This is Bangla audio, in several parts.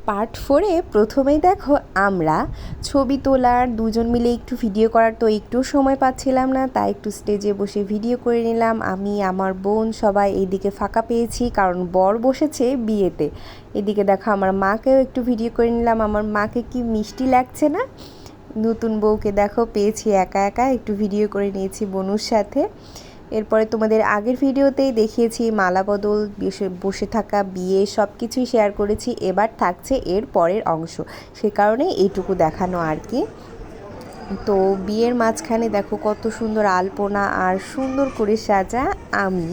পার্ট 4-এ প্রথমেই দেখো আমরা ছবি তোলার দুজন মিলে একটু ভিডিও করার তো একটু সময় পাচ্ছিলাম না, তাই একটু স্টেজে বসে ভিডিও করে নিলাম। আমি আমার বোন সবাই এইদিকে ফাঁকা পেয়েছি কারণ বর বসেছে বিয়েতে। এদিকে দেখো আমার মাকেও একটু ভিডিও করে নিলাম। আমার মাকে কি মিষ্টি লাগছে না, নতুন বউকে দেখো পেয়েছি একা একা, একটু ভিডিও করে নিয়েছি বোনুর সাথে। এরপরে তোমাদের আগের ভিডিওতেই দেখিয়েছি মালা বদল, বসে থাকা, বিয়ে সব কিছুই শেয়ার করেছি। এবার থাকছে এর পরের অংশ, সে কারণে এইটুকু দেখানো আর কি। তো বিয়ের মাঝখানে দেখো কত সুন্দর আলপনা আর সুন্দর করে সাজা আমি।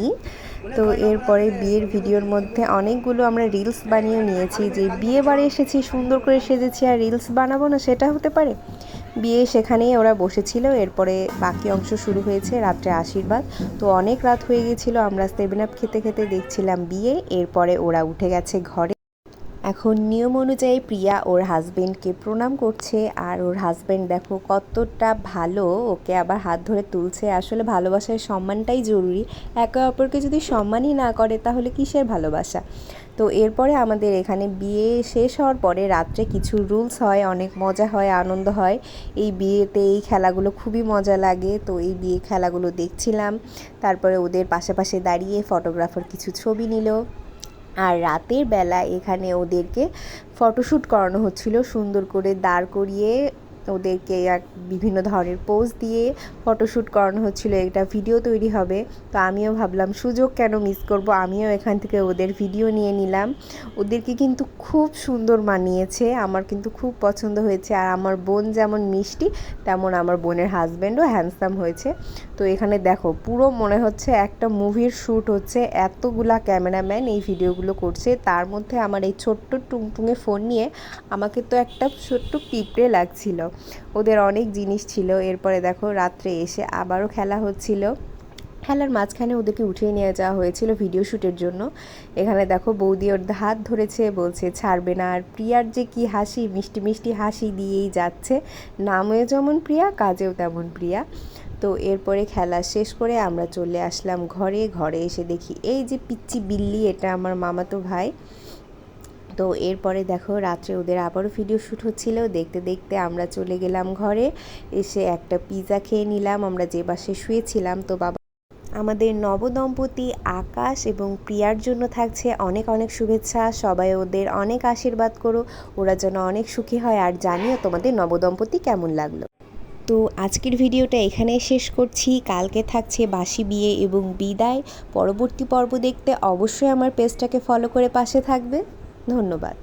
তো এরপরে বিয়ের ভিডিওর মধ্যে অনেকগুলো আমরা রিলস বানিয়ে নিয়েছি। যে বিয়ে বাড়ি এসেছি, সুন্দর করে সেজেছি আর রিলস বানাবো না, সেটা হতে পারে? বিয়ে সেখানেই ওরা বসেছিল। এরপরে বাকি অংশ শুরু হয়েছে রাত্রে আশীর্বাদ। তো অনেক রাত হয়ে গেছিলো, আমরা 7 আপ খেতে খেতে দেখছিলাম বিয়ে। এরপরে ওরা উঠে গেছে ঘরে। এখন নিয়ম অনুযায়ী প্রিয়া ওর হাজবেন্ডকে প্রণাম করছে, আর ওর হাজবেন্ড দেখো কতটা ভালো, ওকে আবার হাত ধরে তুলছে। আসলে ভালোবাসার সম্মানটাই জরুরি, একে অপরকে যদি সম্মানই না করে তাহলে কিসের ভালোবাসা। তো এরপরে আমাদের এখানে বিয়ে শেষ হওয়ার পরে রাত্রে কিছু রুলস হয়, অনেক মজা হয়, আনন্দ হয়। এই বিয়েতে এই খেলাগুলো খুবই মজা লাগে। তো এই বিয়ে খেলাগুলো দেখছিলাম, তারপরে ওদের পাশাপাশি দাঁড়িয়ে ফটোগ্রাফার কিছু ছবি নিল। আর রাতের বেলা এখানে ওদেরকে ফটোশ্যুট করানো হচ্ছিল, সুন্দর করে দাঁড় করিয়ে ওদেরকে এক বিভিন্ন ধরনের পোজ দিয়ে ফটোশ্যুট করানো হচ্ছিল। একটা ভিডিও তৈরি হবে। তো আমিও ভাবলাম সুযোগ কেন মিস করব, আমিও এখান থেকে ওদের ভিডিও নিয়ে নিলাম। ওদেরকে কিন্তু খুব সুন্দর মানিয়েছে, আমার কিন্তু খুব পছন্দ হয়েছে। আর আমার বোন যেমন মিষ্টি, তেমন আমার বোনের হাজব্যান্ডও হ্যান্ডসাম হয়েছে। তো এখানে দেখো পুরো মনে হচ্ছে একটা মুভির শ্যুট হচ্ছে, এতগুলা ক্যামেরাম্যান এই ভিডিওগুলো করছে। তার মধ্যে আমার এই ছোট্ট টুংটুঙে ফোন নিয়ে আমাকে তো একটা ছোট্ট পিঁপড়ে লাগছিল। ওদের অনেক জিনিস ছিল। এরপরে দেখো রাত্রে এসে আবারও খেলা হচ্ছিল। খেলার মাঝখানে ওদেরকে উঠিয়ে নিয়ে যাওয়া হয়েছিল ভিডিও শ্যুটের জন্য। এখানে দেখো বৌদি ওর হাত ধরেছে, বলছে ছাড়বে না। আর প্রিয়ার যে কি হাসি, মিষ্টি মিষ্টি হাসি দিয়েই যাচ্ছে। নামেও যেমন প্রিয়া, কাজেও তেমন প্রিয়া। তো এরপরে খেলা শেষ করে আমরা চলে আসলাম ঘরে। ঘরে এসে দেখি এই যে পিচ্চি বিল্লি, এটা আমার মামাতো ভাই। তো এরপরে দেখো রাত্রে ওদের আবারও ভিডিও শ্যুট হচ্ছিল। দেখতে দেখতে আমরা চলে গেলাম ঘরে। এসে একটা পিৎজা খেয়ে নিলাম আমরা যে বাসে শুয়েছিলাম। তো বাবা, আমাদের নবদম্পতি আকাশ এবং প্রিয়ার জন্য থাকছে অনেক অনেক শুভেচ্ছা। সবাই ওদের অনেক আশীর্বাদ করো, ওরা যেন অনেক সুখী হয়। আর জানিও তোমাদের নবদম্পতি কেমন লাগলো। তো আজকের ভিডিওটা এখানেই শেষ করছি। কালকে থাকছে বাসি বিয়ে এবং বিদায়। পরবর্তী পর্ব দেখতে অবশ্যই আমার পেজটাকে ফলো করে পাশে থাকবে। ধন্যবাদ।